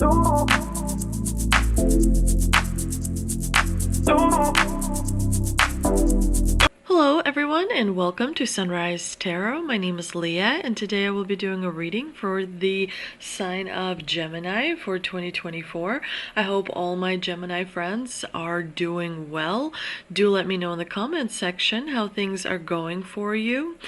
Hello everyone and welcome to Sunrise Tarot. My name is Leah and today I will be doing a reading for the sign of Gemini for 2024. I hope all my Gemini friends are doing well. Do let me know in the comments section how things are going for you.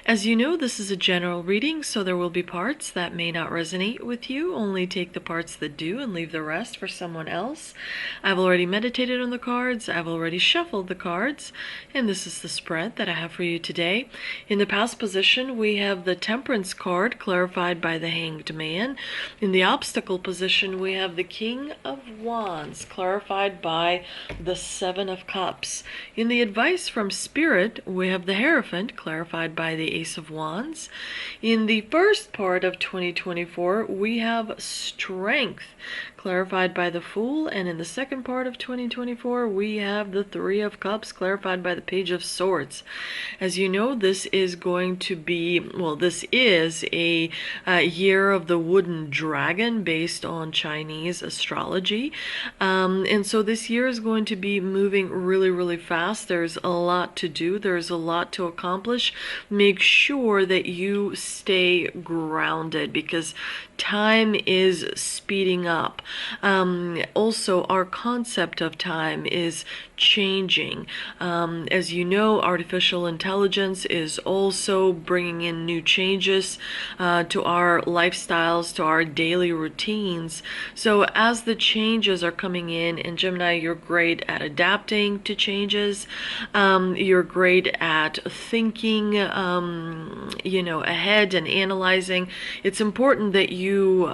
As you know, this is a general reading, so there will be parts that may not resonate with you. Only take the parts that do and leave the rest for someone else. I've already meditated on the cards, I've already shuffled the cards, and this is the spread that I have for you today. In the past position, we have the Temperance card, clarified by the Hanged Man. In the obstacle position, we have the King of Wands, clarified by the Seven of Cups. In the advice from Spirit, we have the Hierophant, clarified by the Ace of Wands. In the first part of 2024, we have Strength, clarified by the Fool, and in the second part of 2024 we have the Three of Cups, clarified by the Page of Swords. As you know, this is going to be, well, this is a year of the wooden dragon based on Chinese astrology, and so this year is going to be moving really fast. There's a lot to do, there's a lot to accomplish. Make sure that you stay grounded because time is speeding up. Also, our concept of time is changing. As you know, artificial intelligence is also bringing in new changes to our lifestyles, to our daily routines. So as the changes are coming in Gemini, you're great at adapting to changes. You're great at thinking, ahead and analyzing. It's important that you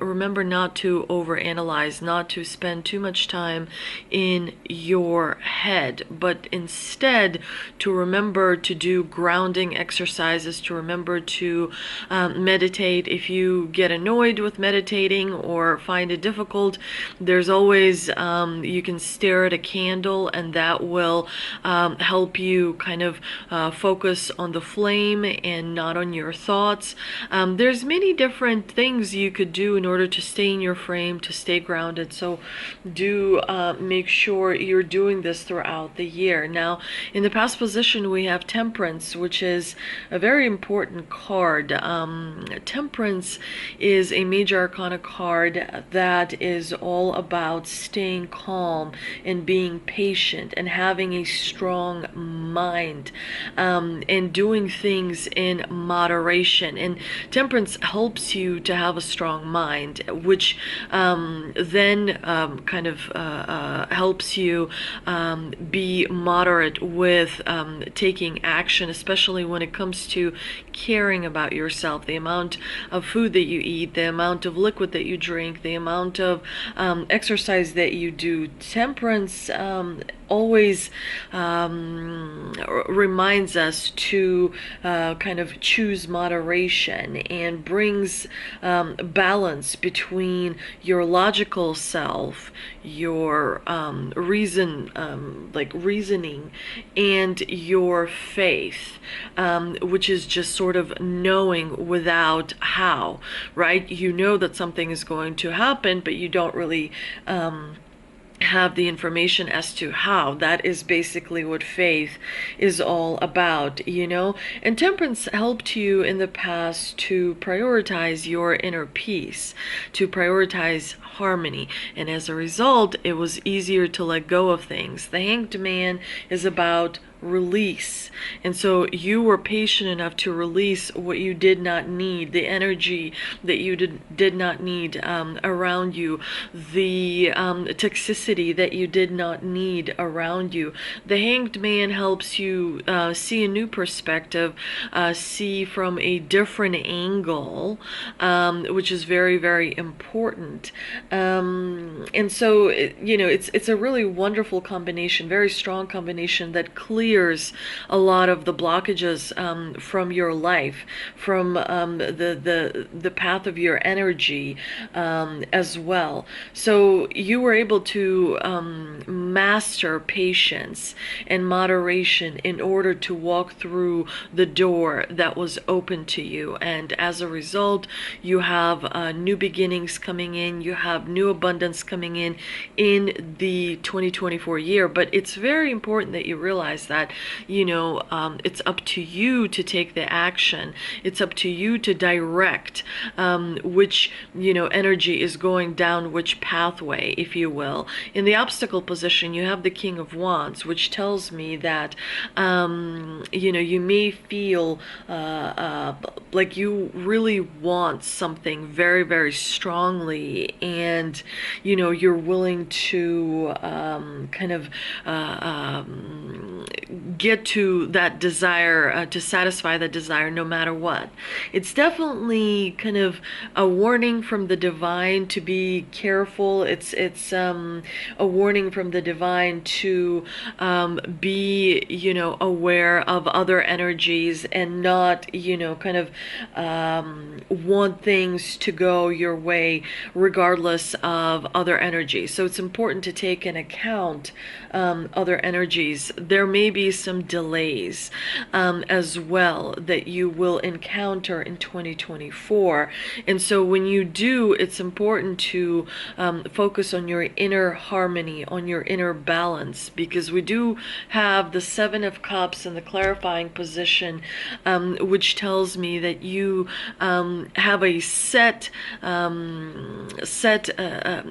remember not to overanalyze, not to spend too much time in your head, but instead to remember to do grounding exercises, to remember to meditate. If you get annoyed with meditating or find it difficult, there's always, you can stare at a candle and that will help you kind of focus on the flame and not on your thoughts. There's many different things you could do in order to stay in your frame, to stay grounded. So do make sure you're doing this throughout the year. Now, in the past position, we have Temperance, which is a very important card. Temperance is a major arcana card that is all about staying calm and being patient and having a strong mind, and doing things in moderation. And Temperance helps you to have a strong mind, which then kind of helps you be moderate with taking action, especially when it comes to caring about yourself. The amount of food that you eat, the amount of liquid that you drink, the amount of exercise that you do. Temperance always reminds us to kind of choose moderation and brings balance between your logical self, your reasoning, and your faith, which is just sort of knowing without how, right? You know that something is going to happen, but you don't really have the information as to how. That is basically what faith is all about, And Temperance helped you in the past to prioritize your inner peace, to prioritize harmony, and as a result, it was easier to let go of things. The Hanged Man is about release, and so you were patient enough to release what you did not need, the energy that you did not need around you, the toxicity that you did not need around you. The Hanged Man helps you see a new perspective, see from a different angle, which is very important. And so it's a really wonderful combination, very strong combination that clears clears a lot of the blockages from your life, from the path of your energy as well. So you were able to master patience and moderation in order to walk through the door that was open to you. And as a result, you have new beginnings coming in, you have new abundance coming in the 2024 year. But it's very important that you realize that, it's up to you to take the action. It's up to you to direct which, energy is going down which pathway, if you will. In the obstacle position, you have the King of Wands, which tells me that, you may feel like you really want something very, very strongly, and, you're willing to get to that desire, to satisfy that desire no matter what. It's definitely kind of a warning from the divine to be careful. It's a warning from the divine to be, aware of other energies and not, want things to go your way regardless of other energies. So it's important to take into account other energies. There may be some delays as well that you will encounter in 2024. And so when you do, it's important to focus on your inner harmony, on your inner balance, because we do have the Seven of Cups in the clarifying position, which tells me that you have a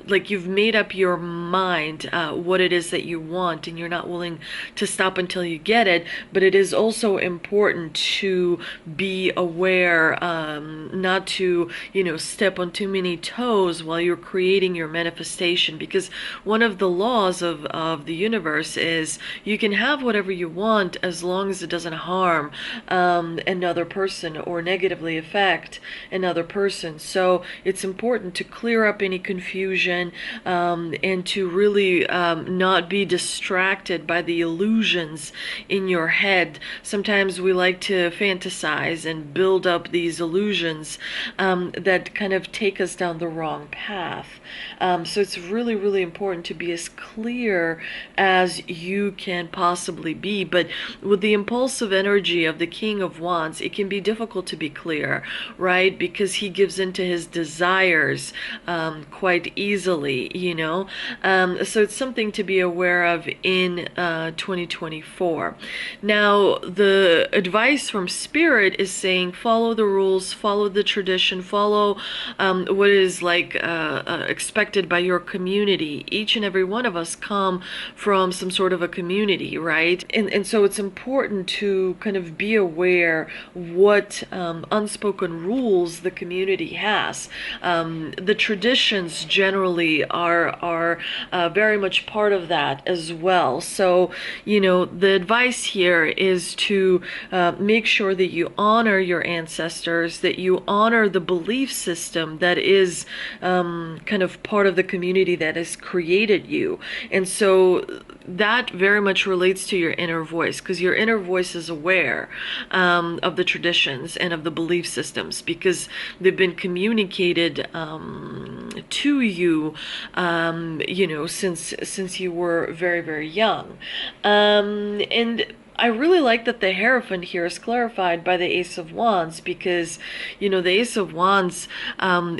like you've made up your mind what it is that you want, and you're not willing to stop until you get it. But it is also important to be aware, not to, step on too many toes while you're creating your manifestation, because one of the laws of the universe is you can have whatever you want as long as it doesn't harm another person or negatively affect another person. So it's important to clear up any confusion and to really not be distracted by the illusions in your head. Sometimes we like to fantasize and build up these illusions that kind of take us down the wrong path. So it's really, really important to be as clear as you can possibly be. But with the impulsive energy of the King of Wands, it can be difficult to be clear, right? Because he gives into his desires quite easily, so it's something to be aware of in 2024. Now, the advice from Spirit is saying follow the rules, follow the tradition, follow what is expected by your community. Each and every one of us come from some sort of a community, right? And so it's important to kind of be aware what unspoken rules the community has. The traditions generally are very much part of that as well. So, the advice here is to make sure that you honor your ancestors, that you honor the belief system that is kind of part of the community that has created you. And so that very much relates to your inner voice, because your inner voice is aware of the traditions and of the belief systems, because they've been communicated to you, since you were very, very young. And I really like that the Hierophant here is clarified by the Ace of Wands, because, the Ace of Wands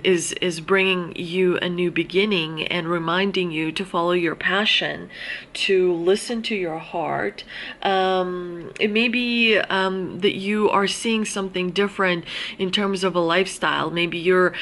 is bringing you a new beginning and reminding you to follow your passion, to listen to your heart. It may be that you are seeing something different in terms of a lifestyle. Maybe you're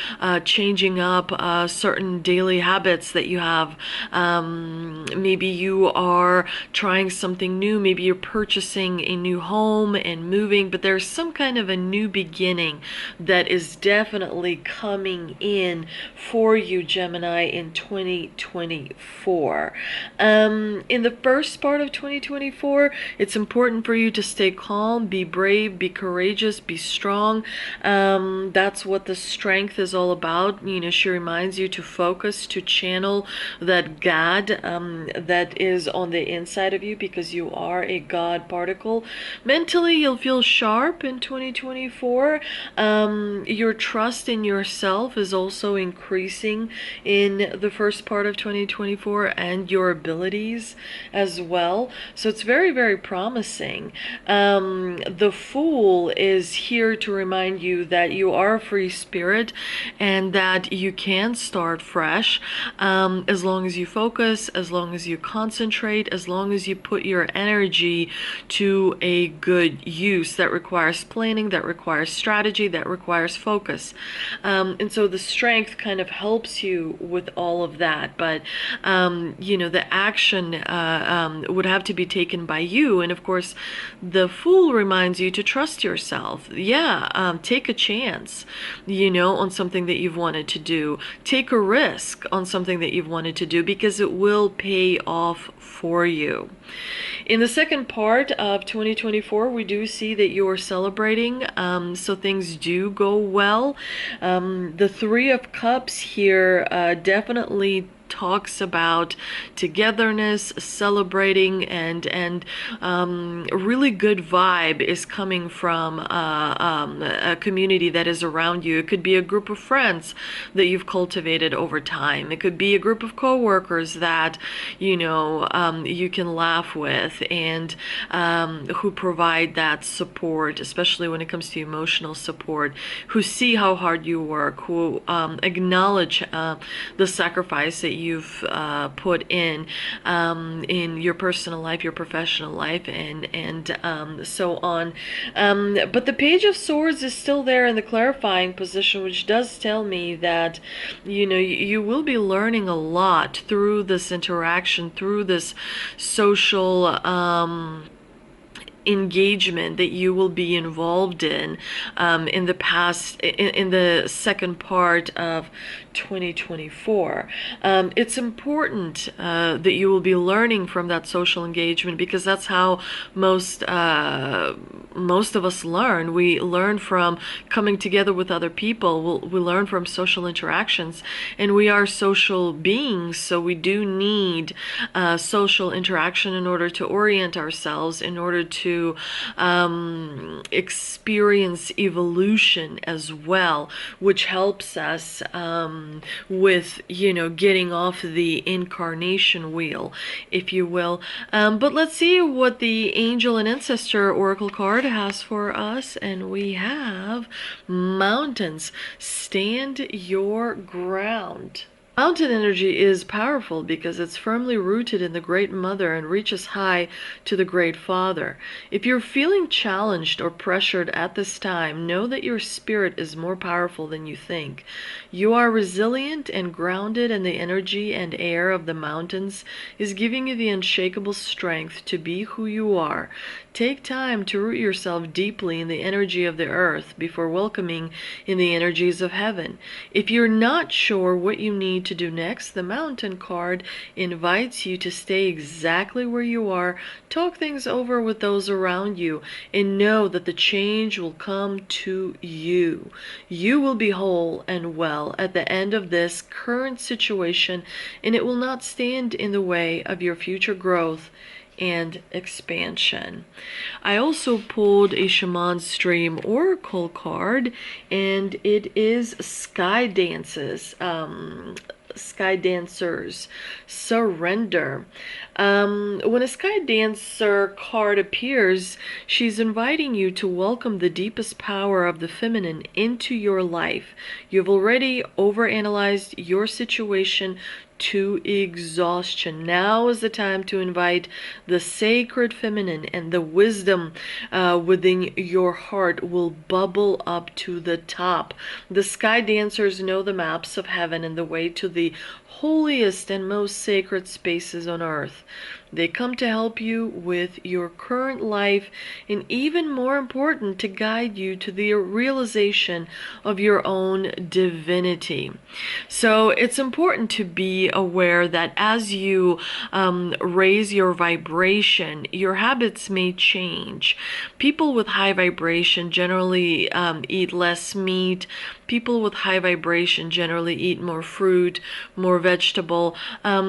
changing up certain daily habits that you have. Maybe you are trying something new. Maybe you're purchasing a new home and moving, but there's some kind of a new beginning that is definitely coming in for you, Gemini, in 2024. In the first part of 2024, it's important for you to stay calm, be brave, be courageous, be strong. That's what the strength is all about. She reminds you to focus, to channel that God that is on the inside of you, because you are a God particle. Mentally, you'll feel sharp in 2024. Your trust in yourself is also increasing in the first part of 2024, and your abilities as well. So it's very, very promising. The Fool is here to remind you that you are a free spirit and that you can start fresh, as long as you focus, as long as you concentrate, as long as you put your energy to a good use. That requires planning, that requires strategy, that requires focus. And so the Strength kind of helps you with all of that. But, the action would have to be taken by you. And of course, the Fool reminds you to trust yourself. Yeah, take a chance, on something that you've wanted to do. Take a risk on something that you've wanted to do, because it will pay off for you. In the second part of 2024, we do see that you're celebrating, so things do go well. The Three of Cups here definitely talks about togetherness, celebrating, and really good vibe is coming from a community that is around you. It could be a group of friends that you've cultivated over time. It could be a group of coworkers that you can laugh with, and who provide that support, especially when it comes to emotional support, who see how hard you work, who acknowledge the sacrifice that you've put in your personal life, your professional life, and so on. But the Page of Swords is still there in the clarifying position, which does tell me that you will be learning a lot through this interaction, through this social engagement that you will be involved in in the second part of 2024. It's important that you will be learning from that social engagement, because that's how most of us learn. We learn from coming together with other people. We learn from social interactions, and we are social beings, so we do need social interaction in order to orient ourselves, in order to experience evolution as well, which helps us with getting off the incarnation wheel, if you will. But let's see what the Angel and Ancestor Oracle card has for us, and we have Mountains. Stand your ground. Mountain energy is powerful because it's firmly rooted in the Great Mother and reaches high to the Great Father. If you're feeling challenged or pressured at this time, know that your spirit is more powerful than you think. You are resilient and grounded, and the energy and air of the mountains is giving you the unshakable strength to be who you are. Take time to root yourself deeply in the energy of the earth before welcoming in the energies of heaven. If you're not sure what you need to do next, the Mountain card invites you to stay exactly where you are, talk things over with those around you, and know that the change will come to you. You will be whole and well at the end of this current situation, and it will not stand in the way of your future growth and expansion. I also pulled a Shaman Stream Oracle card, and it is Sky Dances. Sky Dancers, Surrender. When a Sky Dancer card appears, she's inviting you to welcome the deepest power of the feminine into your life. You've already overanalyzed your situation to exhaustion. Now is the time to invite the sacred feminine, and the wisdom within your heart will bubble up to the top. The Sky Dancers know the maps of heaven and the way to the holiest and most sacred spaces on earth. They come to help you with your current life, and even more important, to guide you to the realization of your own divinity. So it's important to be aware that as you raise your vibration, your habits may change. People with high vibration generally eat less meat, People with high vibration generally eat more fruit, more vegetable.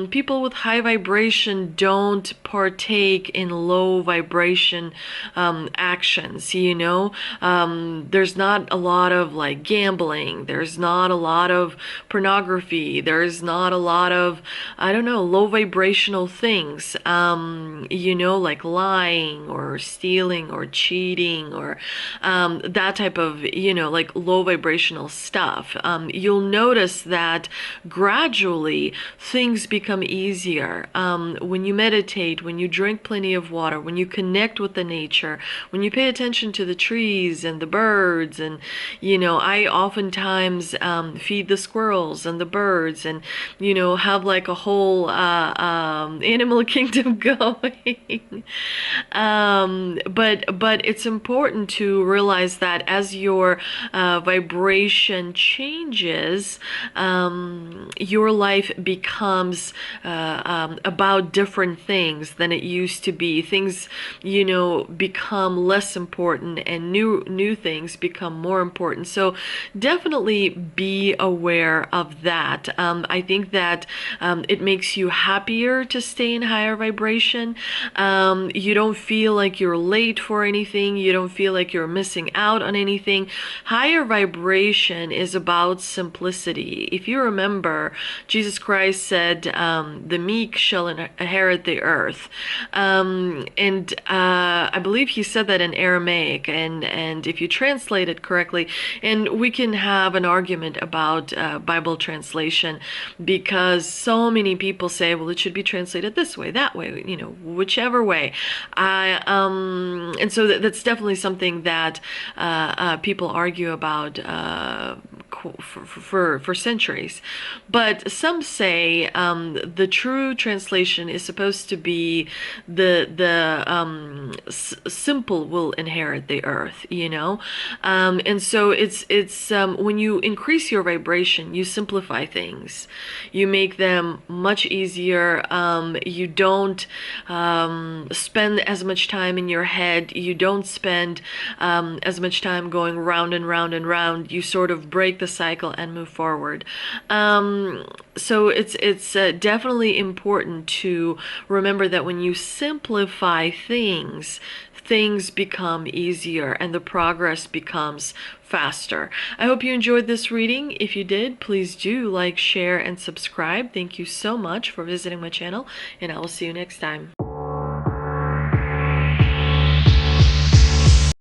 People with high vibration don't partake in low vibration actions, you know. There's not a lot of like gambling, there's not a lot of pornography, there's not a lot of, I don't know, low vibrational things, you know, like lying or stealing or cheating or that type of, you know, like low vibrational stuff. You'll notice that gradually things become easier when you meditate, when you drink plenty of water, when you connect with the nature, when you pay attention to the trees and the birds. And, you know, I oftentimes feed the squirrels and the birds and, you know, have like a whole animal kingdom going. But it's important to realize that as your vibration changes, your life becomes about different things than it used to be. Things, you know, become less important, and new things become more important. So definitely be aware of that. I think that it makes you happier to stay in higher vibration. You don't feel like you're late for anything. You don't feel like you're missing out on anything. Higher vibration is about simplicity. If you remember, Jesus Christ said, the meek shall inherit the earth. And I believe he said that in Aramaic, and if you translate it correctly, and we can have an argument about Bible translation, because so many people say, well, it should be translated this way, that way, you know, whichever way. And so that's definitely something that people argue about for centuries. But some say the true translation is supposed to be the simple will inherit the earth, you know. And so it's when you increase your vibration, you simplify things, you make them much easier. You don't spend as much time in your head. You don't spend as much time going round and round and round. You sort of break the cycle and move forward. So it's definitely important to remember that when you simplify things, things become easier and the progress becomes faster. I hope you enjoyed this reading. If you did, please do like, share, and subscribe. Thank you so much for visiting my channel, and I will see you next time.